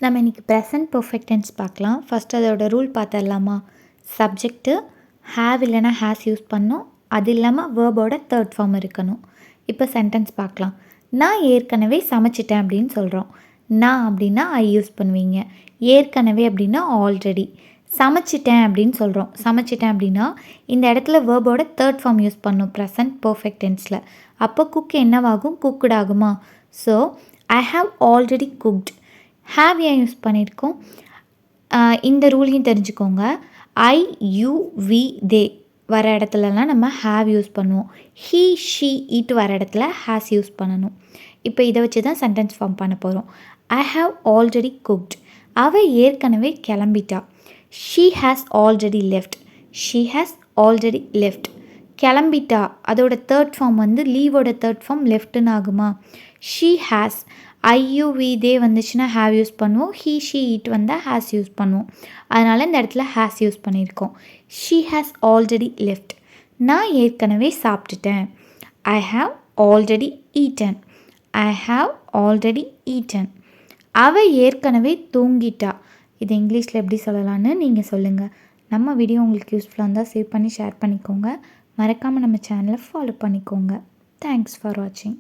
நம்ம இன்றைக்கி present perfect tense பார்க்கலாம். ஃபஸ்ட் அதோட ரூல் பார்த்துடலாமா? சப்ஜெக்ட்டு ஹேவ் இல்லைனா ஹேஸ் யூஸ் பண்ணணும். அது இல்லாமல் வேர்போட தேர்ட் ஃபார்ம் இருக்கணும். இப்போ சென்டென்ஸ் பார்க்கலாம். நான் ஏற்கனவே சமைச்சிட்டேன் அப்படின்னு சொல்கிறோம். நான் அப்படின்னா ஐ யூஸ் பண்ணுவீங்க. ஏற்கனவே அப்படின்னா ஆல்ரெடி. சமைச்சிட்டேன் அப்படின்னு சொல்கிறோம். சமைச்சிட்டேன் அப்படின்னா இந்த இடத்துல வேர்போட தேர்ட் ஃபார்ம் யூஸ் பண்ணணும் ப்ரெசன்ட் பர்ஃபெக்ட் டென்ஸில். அப்போ குக் என்னவாகும்? குக்குட் ஆகுமா? So I have already cooked. Have ஏன் யூஸ் பண்ணியிருக்கோம்? இந்த ரூலையும் தெரிஞ்சுக்கோங்க. ஐ யூ வி தே வர இடத்துலலாம் நம்ம ஹேவ் யூஸ் பண்ணுவோம். ஹீ ஷீ இட் வர இடத்துல ஹேஸ் யூஸ் பண்ணணும். இப்போ இதை வச்சு தான் சென்டென்ஸ் ஃபார்ம் பண்ண போகிறோம். I have already cooked. அவள் ஏற்கனவே கிளம்பிட்டா. She has already left. She has already left. கிளம்பிட்டா அதோட தேர்ட் ஃபார்ம் வந்து லீவோட தேர்ட் ஃபார்ம் லெஃப்ட்டுன்னு ஆகுமா? She has. ஐயூவி தே வந்துச்சுன்னா ஹேவ் யூஸ் பண்ணுவோம். ஹீ ஷீ இட் வந்தால் ஹேஸ் யூஸ் பண்ணுவோம். அதனால் இந்த இடத்துல ஹேஸ் யூஸ் பண்ணியிருக்கோம். She has already left. நான் ஏற்கனவே சாப்பிட்டுட்டேன். I have already eaten. I have already eaten. அவள் ஏற்கனவே தூங்கிட்டா. இது இங்கிலீஷில் எப்படி சொல்லலான்னு நீங்கள் சொல்லுங்கள். நம்ம வீடியோ உங்களுக்கு யூஸ்ஃபுல்லாக இருந்தால் சேவ் பண்ணி ஷேர் பண்ணிக்கோங்க. மறக்காமல் நம்ம சேனலை ஃபாலோ பண்ணிக்கோங்க. தேங்க்ஸ் ஃபார் வாட்சிங்.